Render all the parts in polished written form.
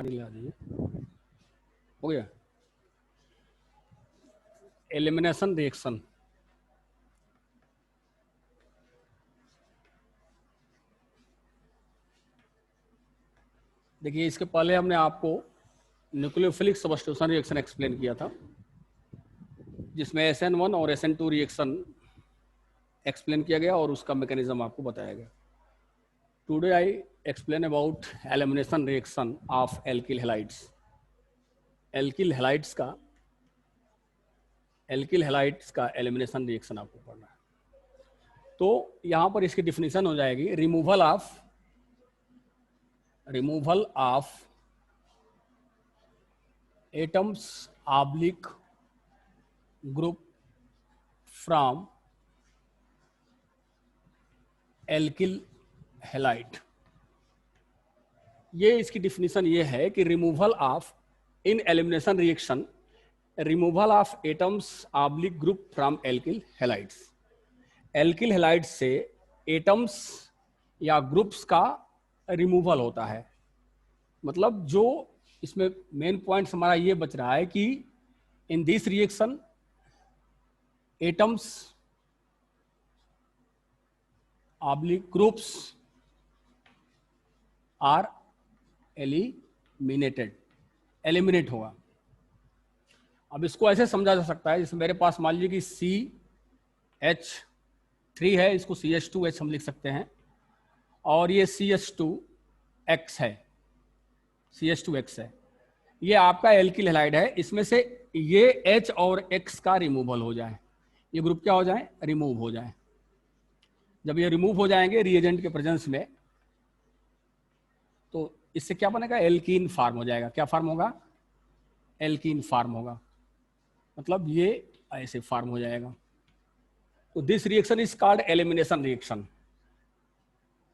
पानी ला दीजिए। हो गया। एलिमिनेशन रिएक्शन, देखिए इसके पहले हमने आपको न्यूक्लियोफिलिक सब्स्टिट्यूशन रिएक्शन एक्सप्लेन किया था, जिसमें SN1 और SN2 रिएक्शन एक्सप्लेन किया गया और उसका मैकेनिज्म आपको बताया गया। Today I explain about elimination reaction of alkyl halides. Alkyl halides का एलिमिनेशन रिएक्शन आपको पढ़ना है। तो यहां पर इसकी डिफिनीशन हो जाएगी removal of atoms oblique group from alkyl halide. ये इसकी डिफिनीशन ये है कि removal of in elimination reaction, removal of atoms oblique group from alkyl halides. Alkyl halides से एटम्स या ग्रुप्स का रिमूवल होता है। मतलब जो इसमें मेन पॉइंट हमारा ये बच रहा है कि in this reaction atoms oblique groups are eliminate होगा। अब इसको ऐसे समझा जा सकता है, जैसे मेरे पास मान लीजिए कि CH3 है, इसको CH2H हम लिख सकते हैं, और ये CH2X है। ये आपका एल्किल हैलाइड है। इसमें से ये H और X का रिमूवल हो जाए, ये ग्रुप क्या हो जाए, रिमूव हो जाए। जब ये रिमूव हो जाएंगे रिएजेंट के प्रेजेंस में, तो इससे क्या बनेगा, एल्कीन फार्म हो जाएगा। क्या फार्म होगा, एल्कीन फार्म होगा। मतलब ये ऐसे फार्म हो जाएगा। तो this reaction is called elimination reaction.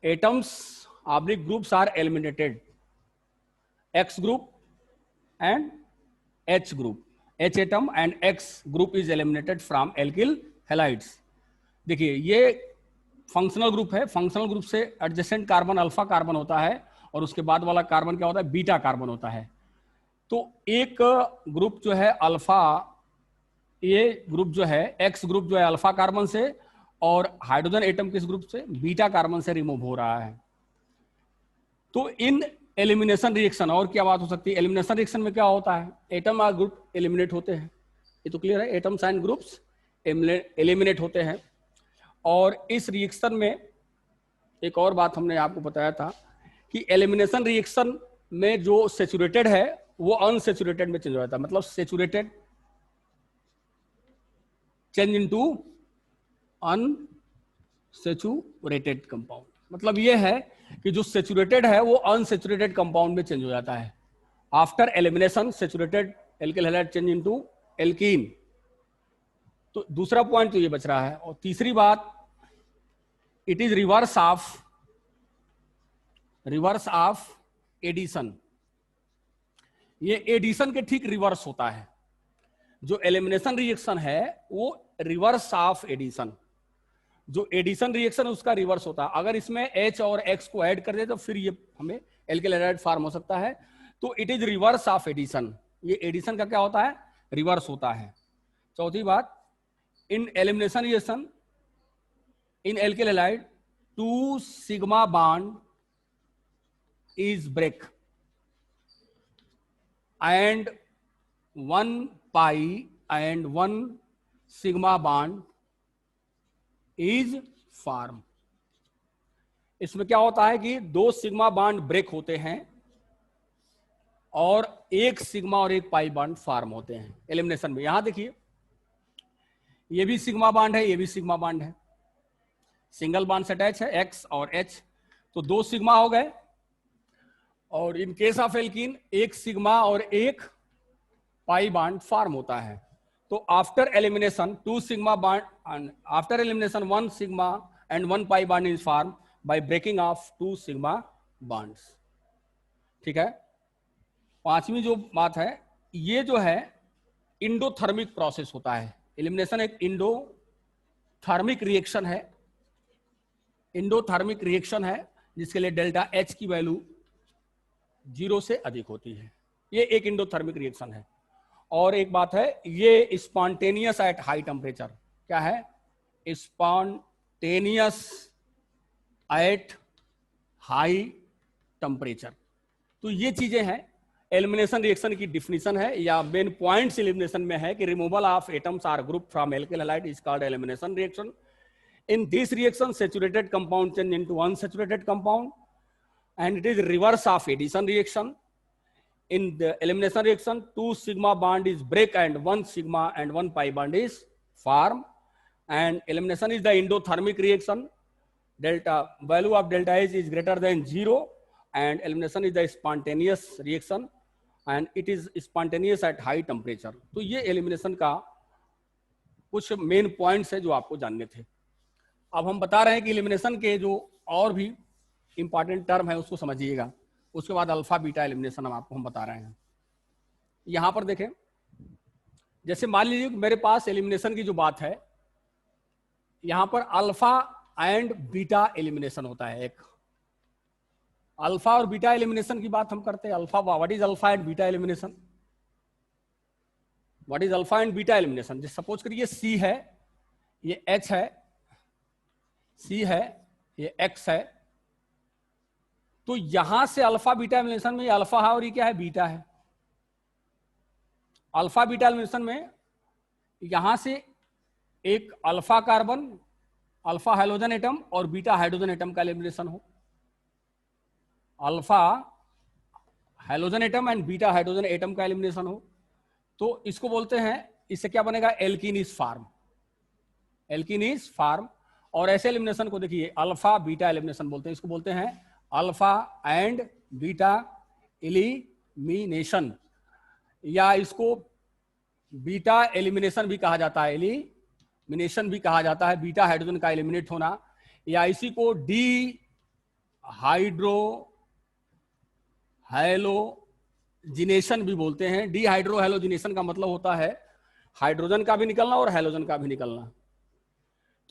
Atoms oblique groups are eliminated, X group and H group, H atom and X group is eliminated from alkyl halides। देखिए ये फंक्शनल ग्रुप है। फंक्शनल ग्रुप से adjacent carbon alpha carbon होता है और उसके बाद वाला कार्बन क्या होता है, बीटा कार्बन होता है। तो एक ग्रुप जो है अल्फा, ये ग्रुप जो है X ग्रुप जो है अल्फा कार्बन से, और हाइड्रोजन एटम किस ग्रुप से, बीटा कार्बन से रिमूव हो रहा है। तो इन एलिमिनेशन रिएक्शन, और क्या बात हो सकती है, एलिमिनेशन रिएक्शन में क्या होता है, एटम और ग्रुप एलिमिनेट होते हैं। ये तो क्लियर है, एटम्स एंड ग्रुप्स एलिमिनेट होते हैं। और इस रिएक्शन में एक और बात हमने आपको बताया था कि एलिमिनेशन रिएक्शन में जो सेचुरेटेड है वो अनसेचुरेटेड में चेंज हो जाता है। मतलब saturated change into unsaturated compound. मतलब ये है कि जो सेचुरेटेड है वो अनसेचुरेटेड कंपाउंड में चेंज हो जाता है। After elimination saturated alkyl halide change into alkene. तो दूसरा पॉइंट तो ये बच रहा है। और तीसरी बात, it is reverse of addition. ये एडिशन के ठीक रिवर्स होता है। जो एलिमिनेशन रिएक्शन है वो रिवर्स ऑफ एडिशन, जो एडिशन रिएक्शन उसका रिवर्स होता है। अगर इसमें H और X को ऐड कर दे तो फिर ये हमें एल्किल हैलाइड फॉर्म हो सकता है। तो it is reverse of addition. ये एडिशन का क्या होता है, रिवर्स होता है। चौथी बात, in elimination reaction in alkyl halide 2 sigma bond is break and 1 pi and 1 sigma bond is form. इसमें क्या होता है कि 2 सिग्मा बॉन्ड ब्रेक होते हैं और 1 सिग्मा और 1 पाई बॉन्ड फॉर्म होते हैं एलिमिनेशन में। यहां देखिए ये भी सिग्मा बॉन्ड है, ये भी सिग्मा बॉन्ड है, सिंगल बॉन्ड से अटैच है X और H, तो 2 सिग्मा हो गए। और in case of alkene 1 sigma और 1 पाई बॉन्ड फॉर्म होता है। तो after elimination 2 sigma bond, after elimination 1 sigma and 1 pi bond is form by breaking of 2 sigma bonds. ठीक है। पांचवी जो बात है, ये जो है इंडोथर्मिक प्रोसेस होता है। एलिमिनेशन एक इंडोथर्मिक रिएक्शन है, इंडोथर्मिक रिएक्शन है, जिसके लिए डेल्टा H की वैल्यू 0 से अधिक होती है। ये एक इंडोथर्मिक रिएक्शन है। और एक बात है, ये स्पॉन्टेनियस एट हाई टेम्परेचर। क्या है? Spontaneous at high temperature. तो ये चीजें हैं, एलिमिनेशन रिएक्शन की डिफिनीशन है या मेन पॉइंट्स एलिमिनेशन में है कि removal of atoms or group from alkyl halide is called elimination reaction. In this reaction saturated compound change into unsaturated compound and it is reverse of addition reaction. In the elimination reaction, 2 sigma bond is break and 1 sigma and 1 pi bond is form. And elimination is the endothermic reaction. Delta value of delta H is greater than 0, and elimination is the spontaneous reaction and it is spontaneous at high temperature. तो ये elimination का कुछ main points है जो आपको जानने थे। अब हम बता रहे हैं कि एलिमिनेशन के जो और भी इंपॉर्टेंट टर्म है उसको समझिएगा, उसके बाद अल्फा बीटा एलिमिनेशन हम बता रहे हैं। यहां पर देखें, जैसे मान लीजिए मेरे पास एलिमिनेशन की जो बात है, यहां पर अल्फा एंड बीटा एलिमिनेशन होता है। एक अल्फा और बीटा एलिमिनेशन की बात हम करते हैं। Alpha, what is alpha and beta elimination? What is alpha and beta elimination? जैसे सपोज करिए सी है, ये एच है, सी है, ये एक्स है, तो यहां से अल्फा बीटा एलिमिनेशन में ये अल्फा है और ये क्या है? बीटा है। अल्फा बीटा एलिमिनेशन में यहां से एक alpha carbon, alpha hydrogen atom और बीटा हाइड्रोजन एटम का एलिमिनेशन हो, alpha hydrogen atom and beta hydrogen atom का एलिमिनेशन हो, तो इसको बोलते हैं, इससे क्या बनेगा? एल्कीनीज फॉर्म। एल्कीनीज फॉर्म। और ऐसे एलिमिनेशन को देखिए अल्फा बीटा एलिमिनेशन बोलते हैं। इसको बोलते हैं अल्फा एंड बीटा एलिमिनेशन, या इसको बीटा एलिमिनेशन भी कहा जाता है, एलिमिनेशन भी कहा जाता है, बीटा हाइड्रोजन का एलिमिनेट होना, या इसी को डी हाइड्रो हैलोजिनेशन भी बोलते हैं। डी हाइड्रो हैलोजिनेशन का मतलब होता है हाइड्रोजन का भी निकलना और हैलोजन का भी निकलना।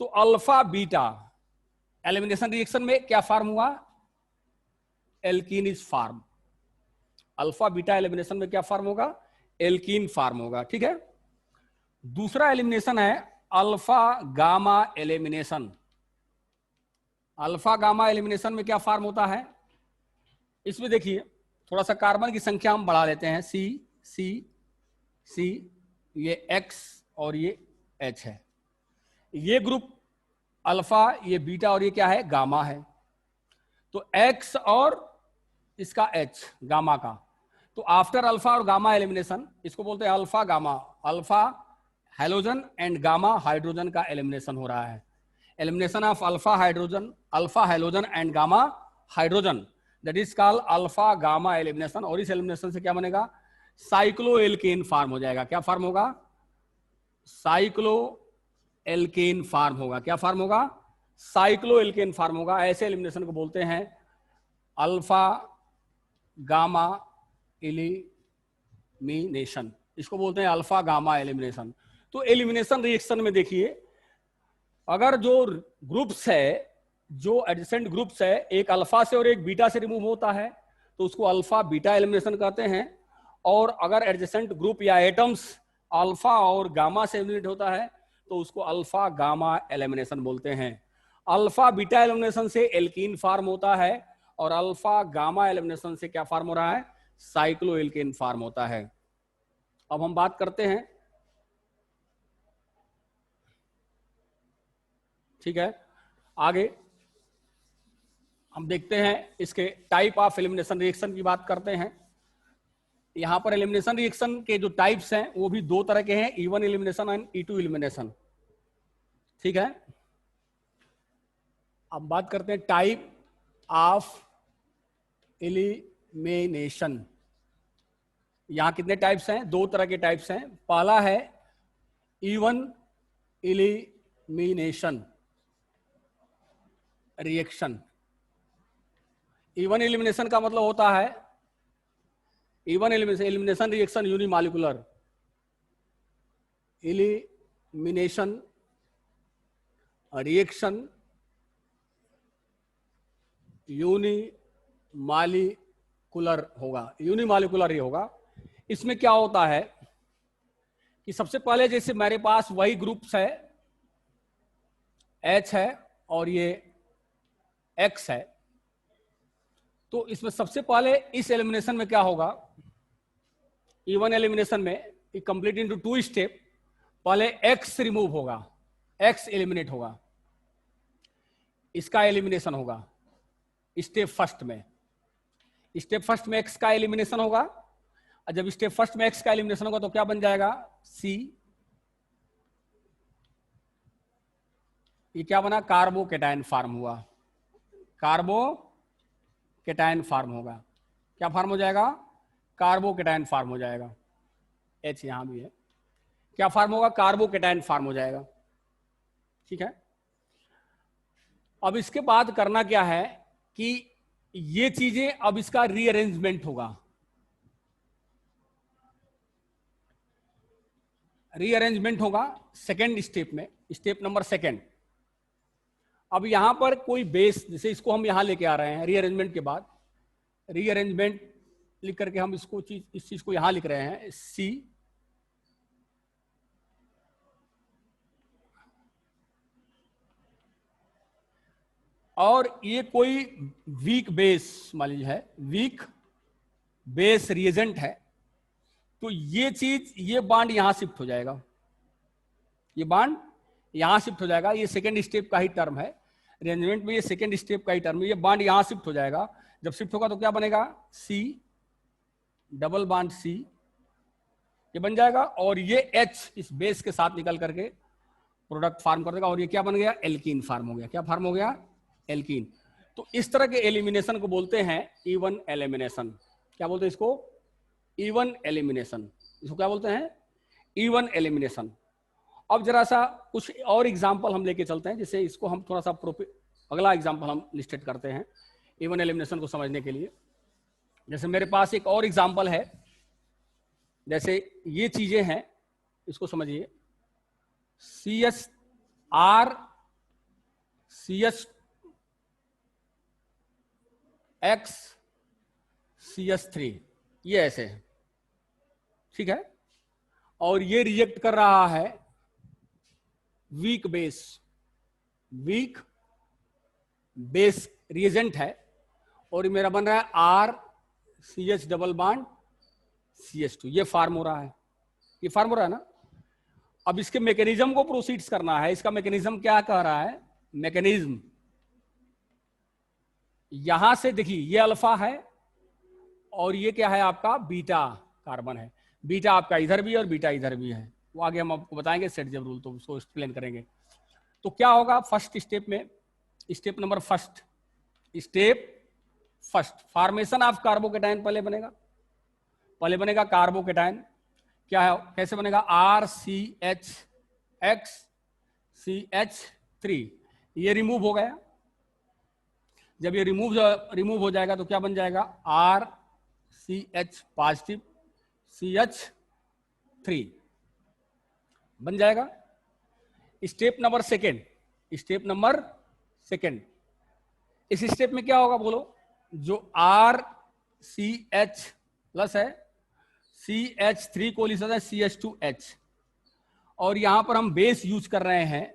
तो अल्फा बीटा एलिमिनेशन रिएक्शन में क्या फॉर्म हुआ? एल्कीनीज फॉर्म। अल्फा बीटा एलिमिनेशन में क्या फॉर्म होगा? एल्कीन फॉर्म होगा। ठीक है। दूसरा एलिमिनेशन है alpha gamma elimination. Alpha gamma elimination में क्या फॉर्म होता है? इसमें देखिए थोड़ा सा कार्बन की संख्या हम बढ़ा लेते हैं, सी सी सी, ये एक्स और ये एच है, ये ग्रुप अल्फा, ये बीटा और ये क्या है? गामा है। तो एक्स और इसका एच, गामा का, तो आफ्टर अल्फा और गामा एलिमिनेशन इसको बोलते हैं alpha gamma. Alpha hydrogen and gamma hydrogen का एलिमिनेशन हो रहा है। Elimination of alpha hydrogen, alpha hydrogen and gamma hydrogen, that is called alpha gamma elimination. और इस एलिमिनेशन से क्या बनेगा? साइक्लो एल्केन फॉर्म हो जाएगा। क्या फॉर्म होगा? साइक्लो एल्केन फॉर्म होगा। क्या फॉर्म होगा? साइक्लो एल्केन फॉर्म होगा। ऐसे एलिमिनेशन को बोलते हैं अल्फा गामा एलिमिनेशन, इसको बोलते हैं अल्फा गामा एलिमिनेशन। तो एलिमिनेशन रिएक्शन में देखिए, अगर जो ग्रुप्स है, जो एडजेसेंट ग्रुप्स है, एक अल्फा से और एक बीटा से रिमूव होता है तो उसको अल्फा बीटा एलिमिनेशन कहते हैं। और अगर एडजेसेंट ग्रुप या एटम्स अल्फा और गामा से एलिमिनेट होता है तो उसको अल्फा गामा एलिमिनेशन बोलते हैं। अल्फा बीटा एलिमिनेशन से एल्कीन फॉर्म होता है और अल्फा गामा एलिमिनेशन से क्या फॉर्म हो रहा है? साइक्लो एल्केन फॉर्म होता है। अब हम बात करते हैं, ठीक है, आगे हम देखते हैं इसके टाइप ऑफ एलिमिनेशन रिएक्शन की बात करते हैं। यहां पर एलिमिनेशन रिएक्शन के जो टाइप्स हैं वो भी दो तरह के हैं, E1 elimination and E2 elimination. ठीक है। अब बात करते हैं टाइप ऑफ एलिमिनेशन। यहां कितने टाइप्स हैं? दो तरह के टाइप्स हैं। पहला है E1 elimination reaction. E1 elimination का मतलब होता है, E1 elimination reaction unimolecular elimination reaction unimolecular unimolecular होगा, यूनिमालिकुलर ये होगा। इसमें क्या होता है कि सबसे पहले जैसे मेरे पास वही ग्रुप्स है, H है और ये X है, तो इसमें सबसे पहले इस एलिमिनेशन में क्या होगा, इवन एलिमिनेशन में कंप्लीट इनटू 2 स्टेप। पहले X रिमूव होगा, X एलिमिनेट होगा, इसका एलिमिनेशन होगा स्टेप फर्स्ट में। स्टेप फर्स्ट में X का एलिमिनेशन होगा, और जब स्टेप फर्स्ट में X का एलिमिनेशन होगा तो क्या बन जाएगा, C। ये क्या बना, कार्बोकेटाइन फॉर्म हुआ, कार्बोकेटाइन फॉर्म होगा। क्या फॉर्म हो जाएगा, कार्बोकेटाइन फॉर्म हो जाएगा। H यहां भी है, क्या फॉर्म होगा, कार्बोकेटाइन फॉर्म हो जाएगा। ठीक है, अब इसके बाद करना क्या है कि ये चीजें, अब इसका रीअरेंजमेंट होगा। रीअरेंजमेंट होगा सेकेंड स्टेप में, स्टेप नंबर सेकेंड। अब यहां पर कोई बेस, जैसे इसको हम यहां लेके आ रहे हैं, रीअरेंजमेंट के बाद रीअरेंजमेंट लिख करके हम इसको इस चीज को यहां लिख रहे हैं C, और ये कोई वीक बेस मान लीजिए है, वीक बेस रिएजेंट है, तो ये चीज, ये बांड यहां शिफ्ट हो जाएगा, ये बांड यहां शिफ्ट हो जाएगा। ये सेकेंड स्टेप का ही टर्म है, अरेंजमेंट में ये सेकेंड स्टेप का ही टर्म है। ये बांड यहां शिफ्ट हो जाएगा, जब शिफ्ट होगा तो क्या बनेगा, C डबल बांड C ये बन जाएगा, और ये H इस बेस के साथ निकल करके प्रोडक्ट फॉर्म कर देगा, और ये क्या बन गया, एल्कीन फॉर्म हो गया। क्या फॉर्म हो गया, एल्कीन। तो इस तरह के एलिमिनेशन को बोलते हैं इवन एलिमिनेशन। क्या बोलते हैं इसको, इवन एलिमिनेशन। इसको क्या बोलते हैं, इवन एलिमिनेशन। अब जरा सा कुछ और एग्जांपल हम लेके चलते हैं, जिससे इसको हम थोड़ा सा अगला एग्जांपल हम लिस्टेड करते हैं इवन एलिमिनेशन को समझने के लिए। जैसे मेरे पास एक और एग्जांपल है, जैसे ये चीजें हैं, इसको समझिए, CHR CHX CH3 ये ऐसे है, ठीक है, और ये रिएक्ट कर रहा है वीक बेस रिएजेंट है, और मेरा बन रहा है RCH डबल बॉन्ड CH2। ये फॉर्म हो रहा है, ये फॉर्म हो रहा है ना। अब इसके मैकेनिज्म को प्रोसीड्स करना है। इसका मैकेनिज्म क्या कह रहा है, मैकेनिज्म यहां से देखिए, ये अल्फा है और ये क्या है आपका बीटा कार्बन है। बीटा आपका इधर भी है और बीटा इधर भी है, वो आगे हम आपको बताएंगे सेट-जेव रूल, तो उसको एक्सप्लेन करेंगे। तो क्या होगा फर्स्ट स्टेप में, step number first, step first, formation of carbocation पहले बनेगा कार्बोकेटाइन। क्या है, कैसे बनेगा, RCHX CH3, ये रिमूव हो गया। जब ये रिमूव हो जाएगा तो क्या बन जाएगा, RCH पॉजिटिव CH3 बन जाएगा। स्टेप नंबर सेकेंड, इस स्टेप में क्या होगा बोलो, जो RCH प्लस है CH3 को लिखा जाए CH2H, और यहां पर हम बेस यूज कर रहे हैं,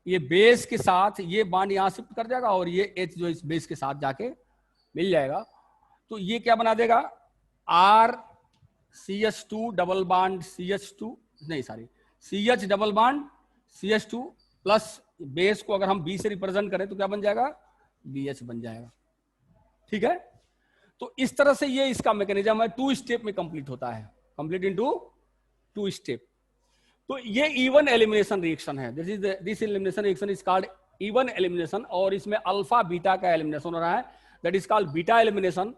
ये बेस के साथ ये बॉन्ड यहां शिफ्ट कर जाएगा, और ये H जो इस बेस के साथ जाके मिल जाएगा। तो ये क्या बना देगा, RCH2 double bond CH double bond CH2 plus base को अगर हम B से रिप्रेजेंट करें तो क्या बन जाएगा, BH बन जाएगा। ठीक है, तो इस तरह से ये इसका मैकेनिज्म है, 2 स्टेप में कंप्लीट होता है, कंप्लीट इनटू 2 स्टेप। तो ये इवन एलिमिनेशन रिएक्शन है, this elimination reaction is called E one elimination, और इसमें अल्फा बीटा का एलिमिनेशन हो रहा है, that is called beta elimination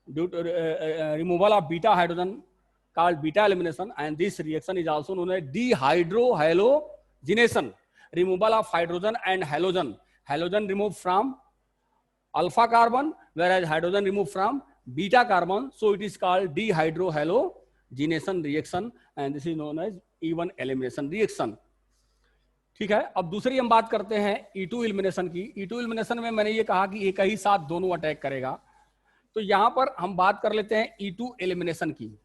due to removal of beta hydrogen, called beta elimination, and this reaction is also known as dehydrohalogenation, removal of hydrogen and halogen remove from alpha carbon whereas hydrogen removed from beta carbon, so it is called dehydrohalogenation reaction and this is known as even elimination reaction। ठीक है, अब दूसरी हम बात करते हैं E2 elimination की। E2 elimination में मैंने ये कहा कि एक ही साथ दोनों अटैक करेगा, तो यहां पर हम बात कर लेते हैं E2 एलिमिनेशन की।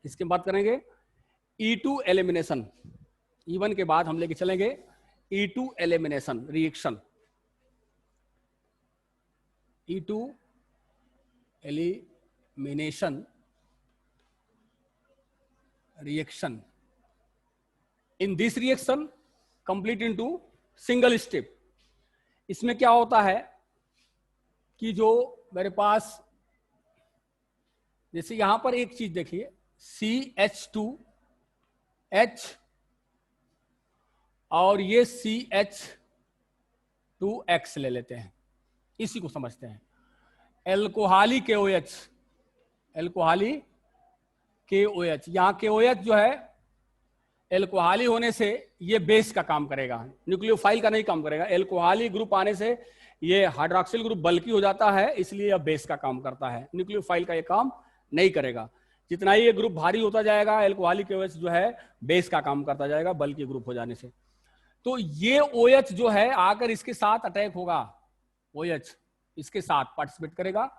इसके बात करेंगे E2 एलिमिनेशन। E1 के बाद हम लेके चलेंगे E2 elimination reaction. E2 elimination reaction. In this reaction complete into single step. इसमें क्या होता है कि जो मेरे पास, जैसे यहां पर एक चीज देखिए, CH2H और ये CH2X ले लेते हैं, इसी को समझते हैं एल्कोहली KOH। एल्कोहली KOH, यहां KOH जो है एल्कोहली होने से ये बेस का काम करेगा, न्यूक्लियोफाइल का नहीं काम करेगा। एल्कोहली ग्रुप आने से ये हाइड्रोक्सिल ग्रुप बल्की हो जाता है, इसलिए यह बेस का काम करता है, न्यूक्लियोफाइल का ये काम नहीं करेगा। जितना ही ये ग्रुप भारी होता जाएगा, एल्कोहली KOH जो है बेस का काम करता जाएगा बल्की ग्रुप हो जाने से। तो ये OH जो है आकर इसके साथ अटैक होगा, OH इसके साथ पार्टिसिपेट करेगा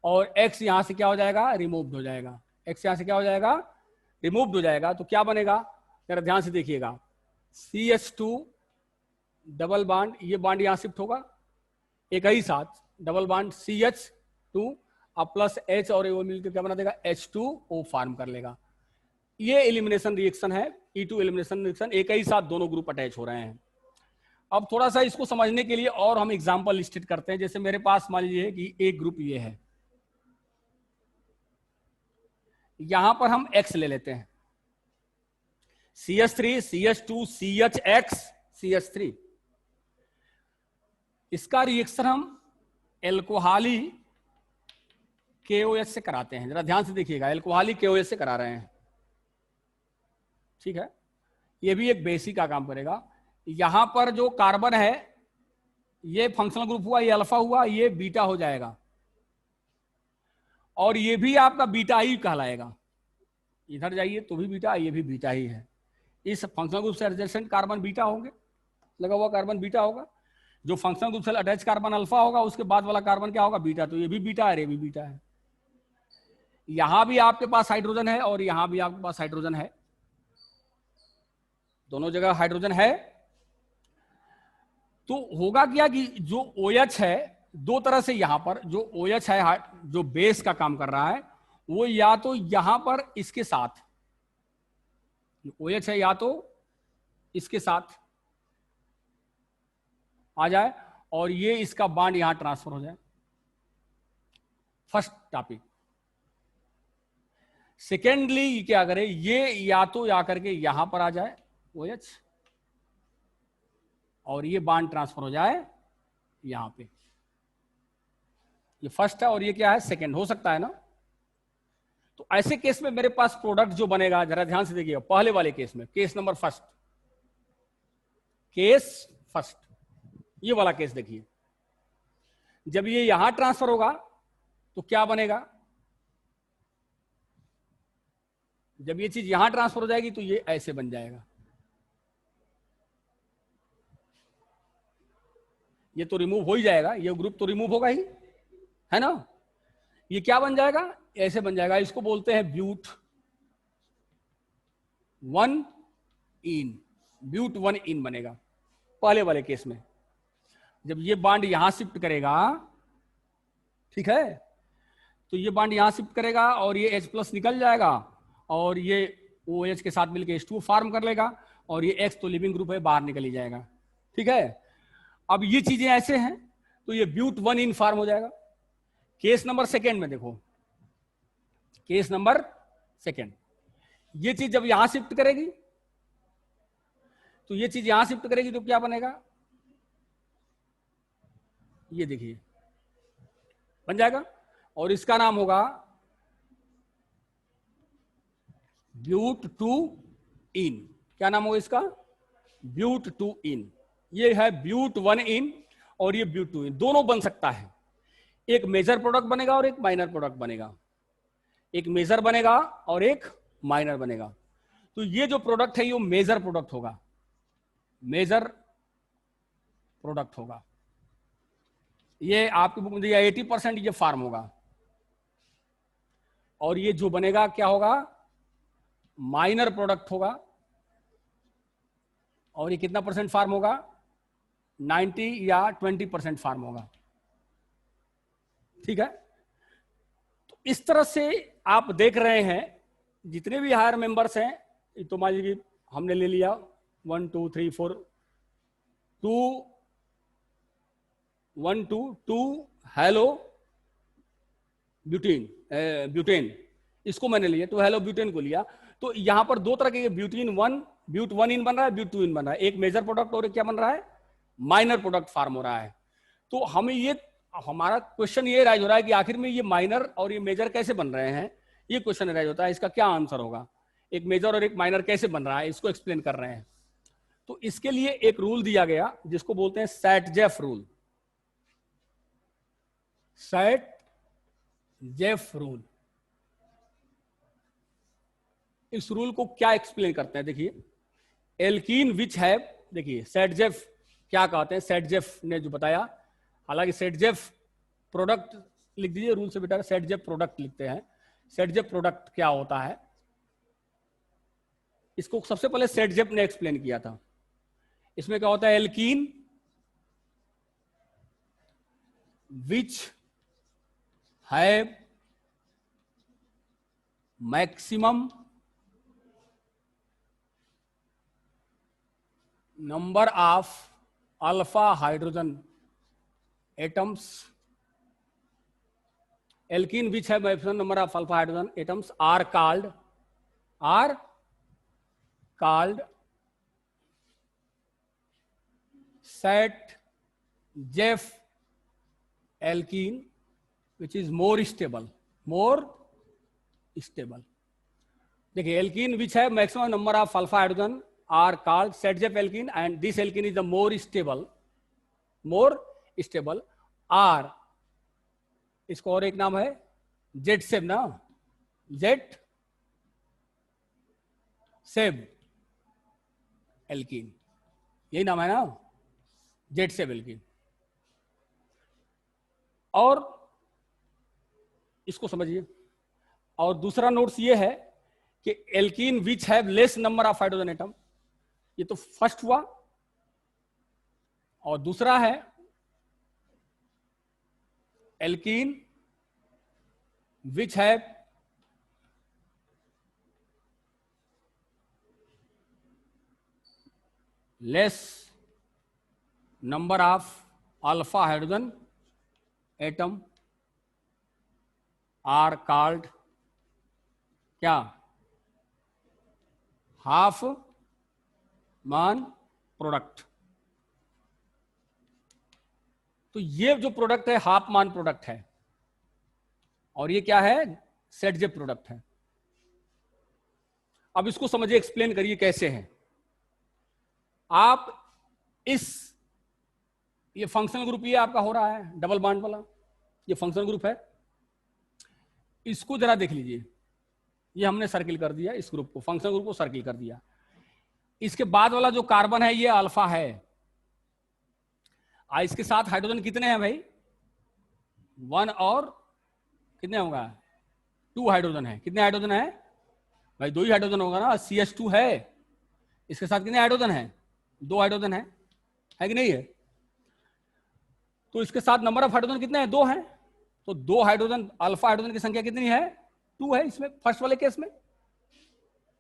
और X यहां से क्या हो जाएगा, रिमूव्ड हो जाएगा। X यहां से क्या हो जाएगा, रिमूव्ड हो जाएगा। तो क्या बनेगा, जरा ध्यान से देखिएगा, CH2 डबल बॉन्ड, ये बॉन्ड यहां शिफ्ट होगा एक ही साथ, डबल बॉन्ड CH2 अब प्लस H और वो मिलकर क्या बना देगा, H2O फॉर्म कर लेगा। ये एलिमिनेशन रिएक्शन है, E2 एलिमिनेशन रिएक्शन। एक ही साथ दोनों ग्रुप अटैच हो रहे हैं। अब थोड़ा सा इसको समझने के लिए और हम एग्जांपल लिस्टेड करते हैं। जैसे मेरे पास मान लीजिए कि एक ग्रुप ये है, यहां पर हम X ले लेते हैं, CH3 CH2 CHX CH3। इसका रिएक्शन हम एल्कोहली KOH से कराते हैं। जरा ध्यान से देखिएगा, एल्कोहली KOH से करा रहे हैं, ठीक है। ये भी एक बेसिक का काम करेगा। यहां पर जो कार्बन है ये फंक्शनल ग्रुप हुआ, ये अल्फा हुआ, ये बीटा हो जाएगा और ये भी आपका बीटा ही कहलाएगा। इधर जाइए तो भी बीटा, ये भी बीटा ही है। इस फंक्शनल ग्रुप से एडजेसेंट कार्बन बीटा होंगे, लगा हुआ कार्बन बीटा होगा। जो फंक्शनल ग्रुप से अटैच कार्बन अल्फा होगा, उसके बाद वाला कार्बन क्या होगा, बीटा। तो ये भी बीटा है, ये भी बीटा है। यहां भी आपके पास हाइड्रोजन है और यहां भी आपके पास हाइड्रोजन है, दोनों जगह हाइड्रोजन है। तो होगा क्या कि जो OH है, दो तरह से यहां पर जो OH है जो बेस का काम कर रहा है, वो या तो यहां पर इसके साथ, OH है या तो इसके साथ आ जाए और ये इसका बॉन्ड यहां ट्रांसफर हो जाए, फर्स्ट टॉपिक। सेकेंडली क्या करे, ये या तो आकर के यहां पर आ जाए OH और ये बॉन्ड ट्रांसफर हो जाए यहां पे। ये फर्स्ट है और ये क्या है, सेकेंड हो सकता है ना। तो ऐसे केस में मेरे पास प्रोडक्ट जो बनेगा, जरा ध्यान से देखिएगा, पहले वाले केस में, case number first, case first, ये वाला केस देखिए। जब ये यहां ट्रांसफर होगा तो क्या बनेगा, जब ये चीज यहां ट्रांसफर हो जाएगी तो ये ऐसे बन जाएगा। ये तो रिमूव हो ही जाएगा, ये ग्रुप तो रिमूव होगा ही, है ना। ये क्या बन जाएगा, ऐसे बन जाएगा। इसको बोलते हैं ब्यूट 1 इन, ब्यूट 1 इन बनेगा पहले वाले केस में। जब ये बॉन्ड यहां शिफ्ट करेगा, ठीक है, तो ये बॉन्ड यहां शिफ्ट करेगा और ये H+ निकल जाएगा और ये OH के साथ मिलकर H2 फॉर्म कर लेगा और ये X तो लिविंग ग्रुप है, बाहर निकल ही जाएगा, ठीक है। अब ये चीजें ऐसे हैं तो ये ब्यूट 1 इन फॉर्म हो जाएगा। केस नंबर सेकेंड में देखो, केस नंबर सेकेंड, ये चीज जब यहां शिफ्ट करेगी तो ये चीज यहां शिफ्ट करेगी तो क्या बनेगा, ये देखिए बन जाएगा और इसका नाम होगा ब्यूट 2 इन। क्या नाम होगा इसका, ब्यूट 2 इन। ये है ब्यूट 1 इन और ये ब्यूट 2 इन, दोनों बन सकता है। एक मेजर प्रोडक्ट बनेगा और एक माइनर प्रोडक्ट बनेगा, एक मेजर बनेगा और एक माइनर बनेगा। तो ये जो प्रोडक्ट है ये मेजर प्रोडक्ट होगा, मेजर प्रोडक्ट होगा। ये आपकी बुक में दिया 80% ये फॉर्म होगा, और ये जो बनेगा क्या होगा, माइनर प्रोडक्ट होगा, और ये कितना परसेंट फार्म होगा, 90 या 20% फार्म होगा। ठीक है, तो इस तरह से आप देख रहे हैं जितने भी हायर मेंबर्स हैं, तो मान लीजिए हमने ले लिया 1 2 3 4 2 हेलो ब्यूटेन, इसको मैंने लिया, तो हेलो ब्यूटेन को लिया। तो यहां पर दो तरह के ब्यूट वन इन बन रहा है, ब्यूट टू इन बन रहा है, एक मेजर प्रोडक्ट और एक क्या बन रहा है, माइनर प्रोडक्ट फार्म हो रहा है। तो हमें ये, हमारा क्वेश्चन ये राइज हो रहा है कि आखिर में ये माइनर और ये मेजर कैसे बन रहे हैं, ये क्वेश्चन राइज होता है, इसका क्या आंसर होगा, एक मेजर और एक माइनर कैसे बन रहा है, इसको एक्सप्लेन कर रहे हैं। तो इसके लिए एक रूल दिया गया जिसको बोलते हैं सैट-जेफ रूल। सैट-जेफ रूल, इस रूल को क्या एक्सप्लेन करते हैं, देखिए एल्कीन विच हैव, देखिए सैट-जेफ क्या कहते हैं, सैट-जेफ ने जो बताया, हालांकि सैट-जेफ प्रोडक्ट लिख दीजिए, रूल से बेटा सैट-जेफ प्रोडक्ट लिखते हैं। सैट-जेफ प्रोडक्ट क्या होता है, इसको सबसे पहले सैट-जेफ ने एक्सप्लेन किया था। इसमें क्या होता है, alkene which have maximum number of alpha hydrogen atoms, alkene which have maximum number of alpha hydrogen atoms are called Sat-Jeff alkene, which is more stable. देखिए alkene which have maximum number of alpha hydrogen are called Sat-Jeff alkene, and this alkene is the more stable, are, इसको और एक नाम है Z-Seb ना, Z-Seb alkene, यही नाम है ना, Z-Seb alkene। और इसको समझिए, और दूसरा नोट्स ये है कि alkene which have less number of hydrogen atom, ये तो फर्स्ट हुआ, और दूसरा है alkene which have less number of alpha hydrogen atom are called क्या, हाफ मान प्रोडक्ट। तो ये जो प्रोडक्ट है हाफ मान प्रोडक्ट है, और ये क्या है, सेट-जेफ प्रोडक्ट है। अब इसको समझिए, एक्सप्लेन करिए कैसे है। आप ये फंक्शनल ग्रुप ये आपका हो रहा है डबल बॉन्ड वाला, ये फंक्शनल ग्रुप है, इसको जरा देख लीजिए, ये हमने सर्किल कर दिया, इस ग्रुप को, फंक्शनल ग्रुप को सर्किल कर दिया। इसके बाद वाला जो कार्बन है ये अल्फा है, इसके साथ हाइड्रोजन कितने हैं भाई, 1 और कितने होगा, 2 हाइड्रोजन है। कितने हाइड्रोजन है भाई, 2 ही हाइड्रोजन होगा ना, CH2 है, इसके साथ कितने हाइड्रोजन है, 2 हाइड्रोजन है कि नहीं है। तो इसके साथ नंबर ऑफ हाइड्रोजन कितने हैं, 2 हैं, तो 2 हाइड्रोजन, अल्फा हाइड्रोजन की संख्या कितनी है, 2 है इसमें, फर्स्ट वाले केस में,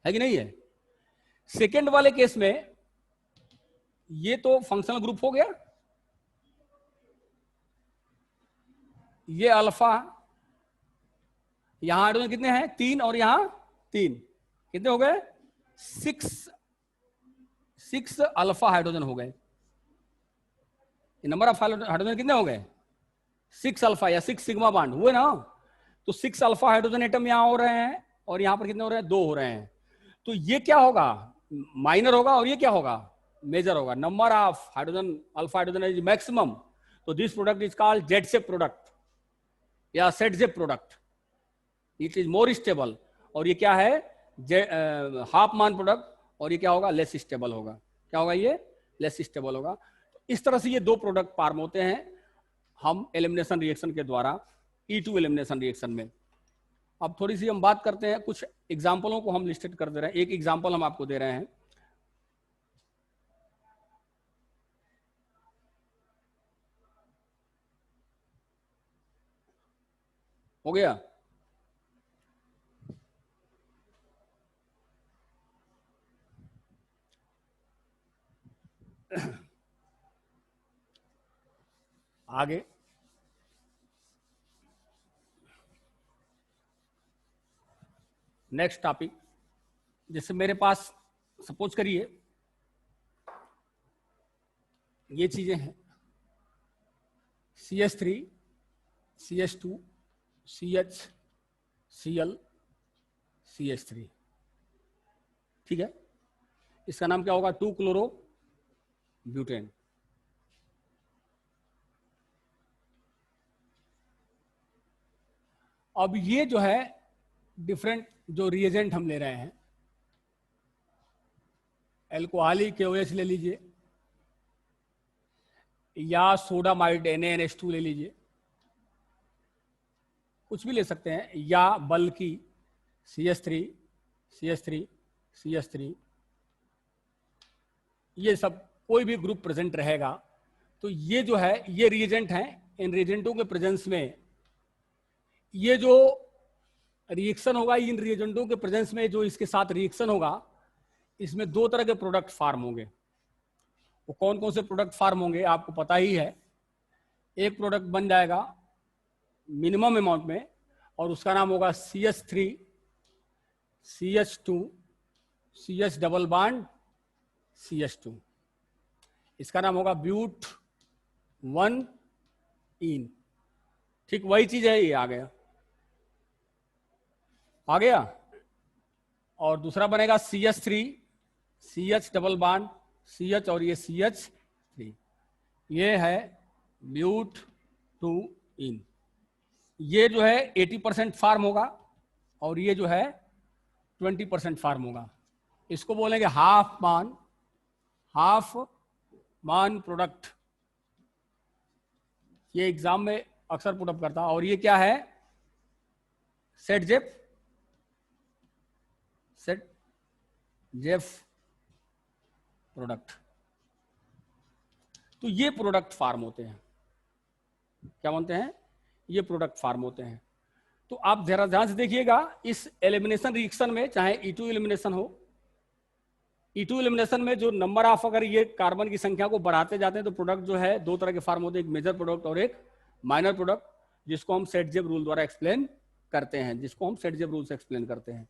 है कि नहीं है। सेकेंड वाले केस में ये तो फंक्शनल ग्रुप हो गया, ये अल्फा, यहां हाइड्रोजन कितने हैं, 3, और यहां 3, कितने हो गए, 6 अल्फा हाइड्रोजन हो गए। नंबर ऑफ हाइड्रोजन कितने हो गए, 6 अल्फा या 6 सिग्मा बॉन्ड हुए ना। तो 6 अल्फा हाइड्रोजन एटम यहां हो रहे हैं, और यहां पर कितने हो रहे हैं, 2 हो रहे हैं। तो ये क्या होगा, माइनर होगा, और ये क्या होगा, मेजर होगा। Number of hydrogen, alpha hydrogen is maximum, तो this product is called Z-Seb product या Sat-Jeff product, it is more stable. और ये क्या है, हाफ मान प्रोडक्ट, और ये क्या होगा, लेस स्टेबल होगा। क्या होगा, ये लेस स्टेबल होगा। इस तरह से ये 2 प्रोडक्ट फॉर्म होते हैं हम एलिमिनेशन रिएक्शन के द्वारा, E2 एलिमिनेशन रिएक्शन में। अब थोड़ी सी हम बात करते हैं, कुछ एग्जाम्पलों को हम लिस्टेड कर दे रहे हैं। एक एग्जाम्पल हम आपको दे रहे हैं। हो गया? आगे नेक्स्ट टॉपिक, जैसे मेरे पास सपोज करिए ये चीजें हैं, CH3, CH2, CH, Cl, CH3, ठीक है। इसका नाम क्या होगा? 2 क्लोरो ब्यूटेन। अब ये जो है डिफरेंट जो रिएजेंट हम ले रहे हैं, एल्कोहलिक KOH ले लीजिए या सोडामाइड NaNH2 ले लीजिए, कुछ भी ले सकते हैं, या बल्कि CH3, CH3, CH3, ये सब कोई भी ग्रुप प्रेजेंट रहेगा तो ये जो है ये रिएजेंट हैं। इन रिएजेंटों के प्रेजेंस में ये जो रिएक्शन होगा, इन रिएजेंटों के प्रेजेंस में जो इसके साथ रिएक्शन होगा, इसमें 2 तरह के प्रोडक्ट फार्म होंगे। वो कौन कौन से प्रोडक्ट फार्म होंगे आपको पता ही है। एक प्रोडक्ट बन जाएगा मिनिमम अमाउंट में और उसका नाम होगा CH3, CH2, CH double bond CH2, इसका नाम होगा ब्यूट 1 इन। ठीक वही चीज है, ये आ गया, आ गया। और दूसरा बनेगा CH3, CH double bond CH और ये CH3, ये है ब्यूट 2 इन। ये जो है 80% फार्म होगा और ये जो है 20% फार्म होगा। इसको बोलेंगे हाफ मान प्रोडक्ट। ये एग्जाम में अक्सर पुटअप करता। और ये क्या है? Set Jeff product. तो ये प्रोडक्ट फार्म होते हैं, क्या बनते हैं? ये प्रोडक्ट फार्म होते हैं। तो आप जरा ध्यान से देखिएगा, इस एलिमिनेशन रिएक्शन में चाहे E2 एलिमिनेशन हो, E2 एलिमिनेशन में जो नंबर ऑफ अगर ये कार्बन की संख्या को बढ़ाते जाते हैं तो प्रोडक्ट जो है 2 तरह के फार्म होते हैं, एक मेजर प्रोडक्ट और एक माइनर प्रोडक्ट, जिसको हम सेट-जेफ रूल द्वारा एक्सप्लेन करते हैं,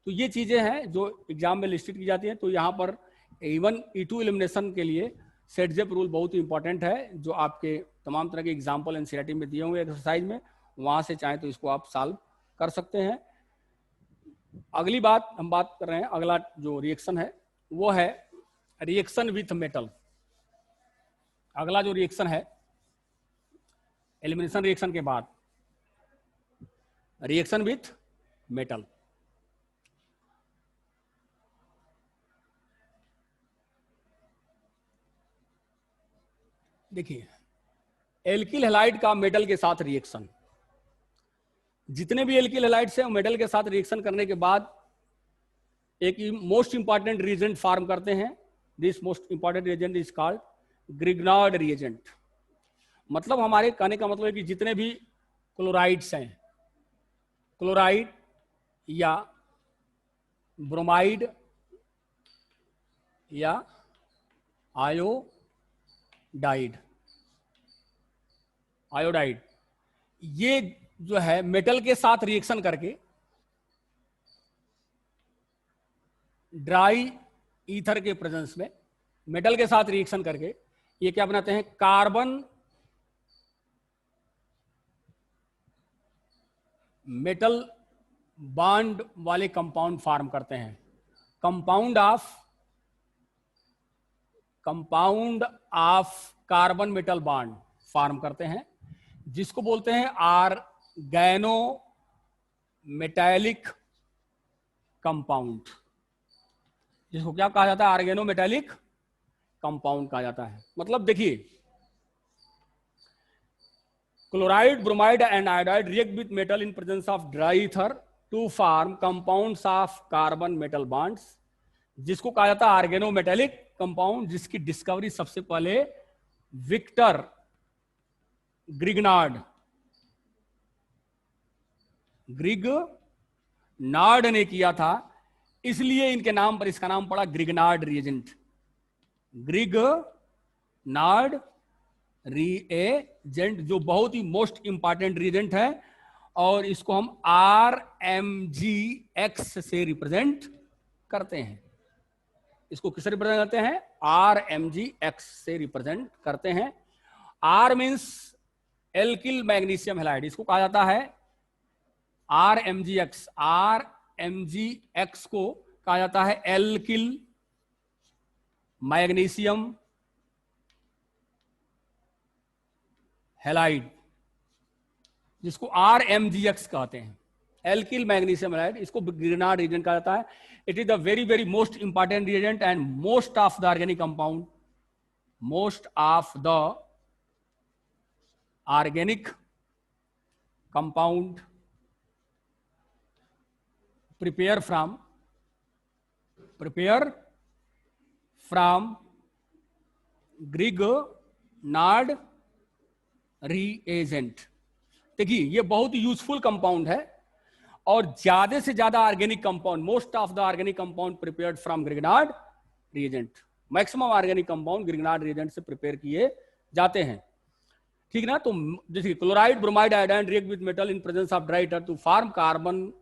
तो ये चीजें हैं जो एग्जाम में लिस्टेड की जाती हैं। तो यहाँ पर इवन E2 एलिमिनेशन के लिए सेट-जेफ रूल बहुत ही इंपॉर्टेंट है, जो आपके तमाम तरह के एग्जाम्पल एनसीईआरटी में दिए हुए एक्सरसाइज में, वहां से चाहे तो इसको आप सॉल्व कर सकते हैं। अगली बात हम बात कर रहे हैं, अगला जो रिएक्शन है वो है रिएक्शन विथ मेटल। अगला जो रिएक्शन है एलिमिनेशन रिएक्शन के बाद, रिएक्शन विथ मेटल। देखिए, एल्किल हैलाइड का मेटल के साथ रिएक्शन, जितने भी एल्किल हैलाइड्स हैं मेटल के साथ रिएक्शन करने के बाद एक मोस्ट इंपॉर्टेंट रिएजेंट फॉर्म करते हैं। This most important reagent is called Grignard reagent. मतलब हमारे कहने का मतलब है कि जितने भी क्लोराइड्स हैं, क्लोराइड या ब्रोमाइड या आयोडाइड, ये जो है मेटल के साथ रिएक्शन करके ड्राई ईथर के प्रेजेंस में मेटल के साथ रिएक्शन करके ये क्या बनाते हैं? कार्बन मेटल बॉन्ड वाले कंपाउंड फॉर्म करते हैं। Compound of carbon metal bond form करते हैं, जिसको बोलते हैं आर्गेनो मेटैलिक कंपाउंड। जिसको क्या कहा जाता है? आर्गेनो मेटैलिक कंपाउंड कहा जाता है। मतलब देखिए, chloride, bromide and iodide react with metal in presence of dry ether to form compounds of carbon metal bonds, जिसको कहा जाता है ऑर्गेनोमेटेलिक कंपाउंड, जिसकी डिस्कवरी सबसे पहले विक्टर ग्रिग्नार्ड ने किया था, इसलिए इनके नाम पर इसका नाम पड़ा ग्रिग्नार्ड रिएजेंट। ग्रिग्नार्ड रिएजेंट जो बहुत ही मोस्ट इंपॉर्टेंट रिएजेंट है, और इसको हम RMgX से रिप्रेजेंट करते हैं। इसको किससे रिप्रेजेंट करते हैं? RMgX से रिप्रेजेंट करते हैं। R means alkyl magnesium halide, इसको कहा जाता है RMgX। RMgX को कहा जाता है एल्किल मैग्नीशियम हैलाइड, जिसको RMgX कहते हैं, एल्किल मैग्नीशियम हैलाइड। इसको ग्रिग्नार्ड रिएजेंट कहा जाता है। It is the very very most important reagent and most of the organic compound, most of the organic compound prepare from Grignard reagent. देखिए ये बहुत यूजफुल कंपाउंड है, और ज्यादा से ज्यादा organic compound, most of the organic compound prepared from Grignard reagent, maximum organic compound Grignard reagent से prepare किए जाते हैं। ठीक ना? तो जैसे chloride, bromide, iodine react with metal in presence of dry ether to form carbon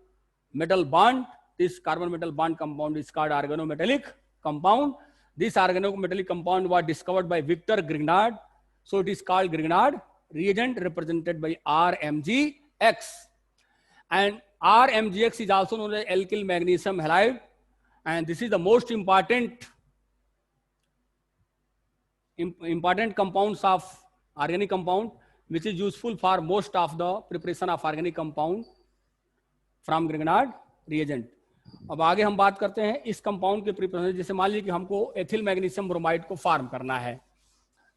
metal bond. This carbon metal bond compound is called organometallic compound. This organometallic compound was discovered by Victor Grignard, so it is called Grignard reagent, represented by RMgX. And RMgX is also known as alkyl magnesium halide, and this is the most important compounds of organic compound, which is useful for most of the preparation of organic compound from Grignard reagent. अब आगे हम बात करते हैं इस compound के preparation. जैसे मान लीजिए कि हमको एथिल मैग्नीशियम ब्रोमाइड को फॉर्म करना है,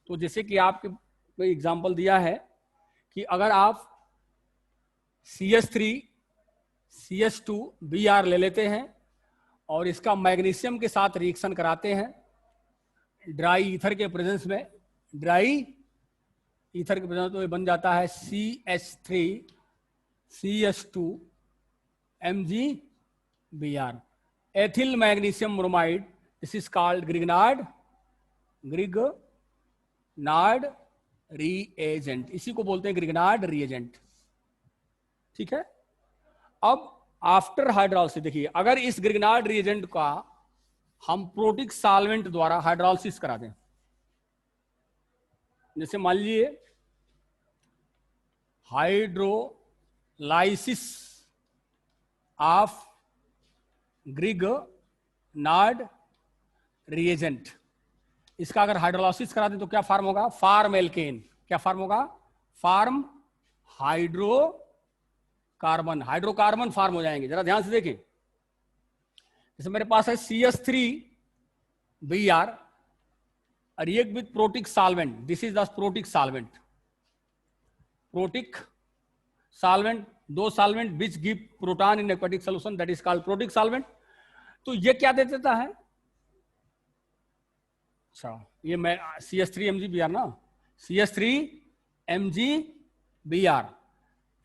तो जैसे कि आपके एग्जांपल दिया है कि अगर आप CH3 CH2 Br ले लेते हैं और इसका मैग्नीशियम के साथ रिएक्शन कराते हैं ड्राई ईथर के प्रेजेंस में, ड्राई ईथर के प्रेजेंस, तो ये बन जाता है CH3 CH2 MgBr, ethyl magnesium bromide. This is called Grignard reagent, इसी को बोलते हैं ग्रिग्नार्ड रिएजेंट। ठीक है। अब आफ्टर हाइड्रोलिसिस देखिए, अगर इस ग्रिग्नार्ड रिएजेंट का हम प्रोटिक सॉल्वेंट द्वारा हाइड्रोलिसिस करा दें, जैसे मान लीजिए हाइड्रोलाइसिस ऑफ ग्रिग्नार्ड रिएजेंट, इसका अगर हाइड्रोलाइसिस करा दें तो क्या फॉर्म होगा? Form alkane. क्या फॉर्म होगा? फॉर्म हाइड्रोकार्बन, हाइड्रोकार्बन फॉर्म हो जाएंगे। जरा ध्यान से देखें, जैसे मेरे पास है CH3Br react with protic solvent, this is the protic solvent, protic solvent, those solvent which give proton in aquatic solution, that is called protic solvent. तो ये क्या दे देता है? अच्छा, ये मैं CH3MgBr ना, CH3MgBr,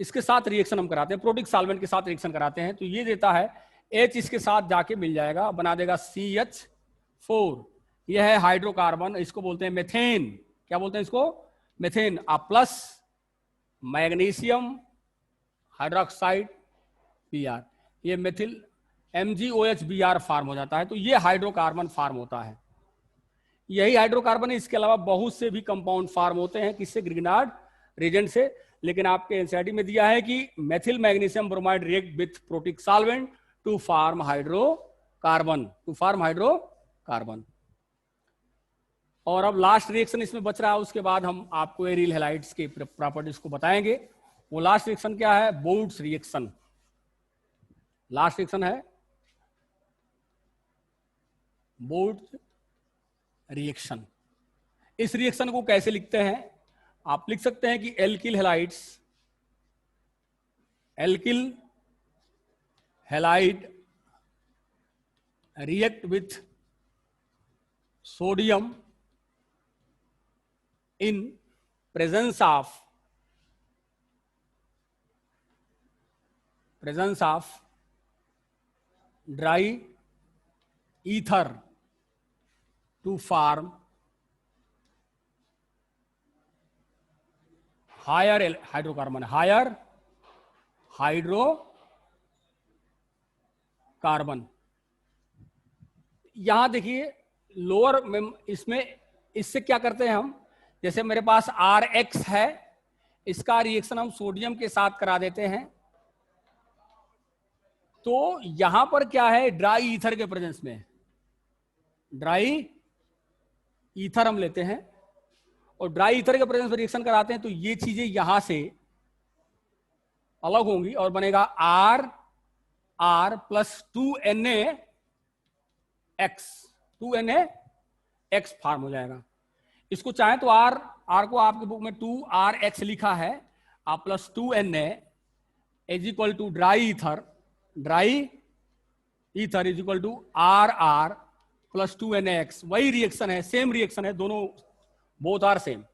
इसके साथ रिएक्शन हम कराते हैं, प्रोटिक सॉल्वेंट के साथ रिएक्शन कराते हैं, तो ये देता है H, इसके साथ जाके मिल जाएगा, बना देगा CH4। यह है हाइड्रोकार्बन, इसको बोलते हैं मेथेन। क्या बोलते हैं इसको? Methane. Plus magnesium hydroxide Br, ये मेथिल MgOH Br फॉर्म हो जाता है, तो ये हाइड्रोकार्बन फॉर्म होता है। यही हाइड्रोकार्बन है, इसके अलावा बहुत से भी कंपाउंड फॉर्म होते हैं, किससे? ग्रिग्नार्ड रिएजेंट से। लेकिन आपके एनसीईआरटी में दिया है कि methyl magnesium bromide react with protic solvent to form hydrocarbon, to form hydrocarbon. और अब लास्ट रिएक्शन इसमें बच रहा है, उसके बाद हम आपको एरियल हैलाइड्स के प्रॉपर्टीज को बताएंगे। वो लास्ट रिएक्शन क्या है? Boards reaction. लास्ट रिएक्शन है बोर्ड्स रिएक्शन। इस रिएक्शन को कैसे लिखते हैं? आप लिख सकते हैं कि alkyl halides, alkyl halide react with sodium in presence of dry ether to form higher hydrocarbon। यहां देखिए लोअर इसमें, इससे क्या करते हैं हम, जैसे मेरे पास RX है, इसका रिएक्शन हम सोडियम के साथ करा देते हैं, तो यहां पर क्या है, ड्राई ईथर के प्रेजेंस में ड्राई ईथर हम लेते हैं और ड्राई ईथर के प्रेजेंस में रिएक्शन कराते हैं, तो ये चीजें यहां से अलग होंगी और बनेगा R प्लस 2NaX फॉर्म हो जाएगा। इसको चाहे तो R को आपके बुक में 2RX लिखा है, आप plus 2Na is equal to dry ether is equal to RR plus 2NaX। वही रिएक्शन है, सेम रिएक्शन है, दोनों बोथ आर सेम।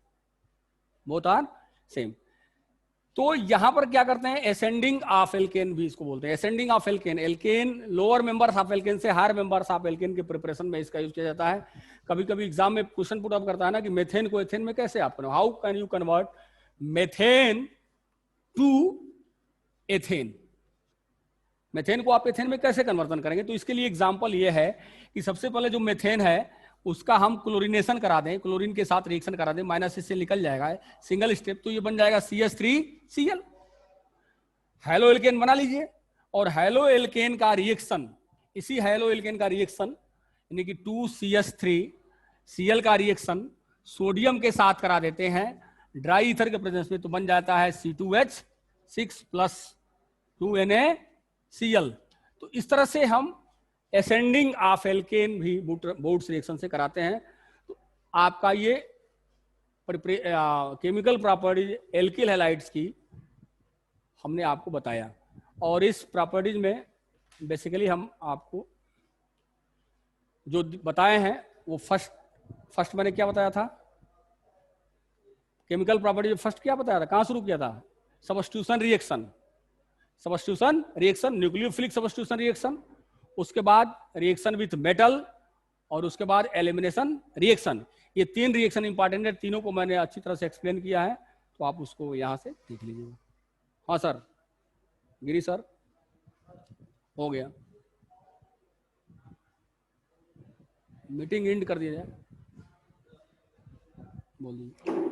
तो यहां पर क्या करते हैं, एसेंडिंग ऑफ एल्केन भी इसको बोलते हैं, ascending of alkane. Alkane lower members of alkane से हायर मेंबर्स ऑफ एल्केन के प्रिपरेशन में इसका यूज किया जाता है। कभी कभी एग्जाम में क्वेश्चन पुट अप करता है ना कि मेथेन को एथेन में कैसे आप करो, how can you convert methane to ethane, methane को आप एथेन में कैसे कन्वर्जन करेंगे। तो इसके लिए एग्जांपल ये है कि सबसे पहले जो मेथेन है उसका हम क्लोरीनेशन करा दें, क्लोरीन के साथ रिएक्शन करा दें, माइनस इससे निकल जाएगा सिंगल स्टेप, तो ये बन जाएगा CH3Cl, हेलो एल्केन बना लीजिए। और हेलो एल्केन का रिएक्शन, इसी हेलो एल्केन का रिएक्शन यानी कि 2CH3Cl का रिएक्शन सोडियम के साथ करा देते हैं ड्राई ईथर के प्रेजेंस में, तो बन जाता है C2H6 प्लस 2NaCl। तो इस तरह से हम एसेंडिंग ऑफ एल्केन भी बोर्ड्स रिएक्शन से कराते हैं। तो आपका ये केमिकल प्रॉपर्टीज एल्किल हैलाइड्स की हमने आपको बताया, और इस प्रॉपर्टीज में बेसिकली हम आपको जो बताए हैं वो फर्स्ट मैंने क्या बताया था, केमिकल प्रॉपर्टीज फर्स्ट क्या बताया था, कहां शुरू किया था, substitution reaction, nucleophilic substitution reaction, उसके बाद रिएक्शन विथ मेटल, और उसके बाद एलिमिनेशन रिएक्शन। ये 3 रिएक्शन इंपॉर्टेंट है, तीनों को मैंने अच्छी तरह से एक्सप्लेन किया है, तो आप उसको यहां से देख लीजिएगा। हाँ सर, गिरी सर, हो गया, मीटिंग एंड कर दिया जाए, बोल दीजिए।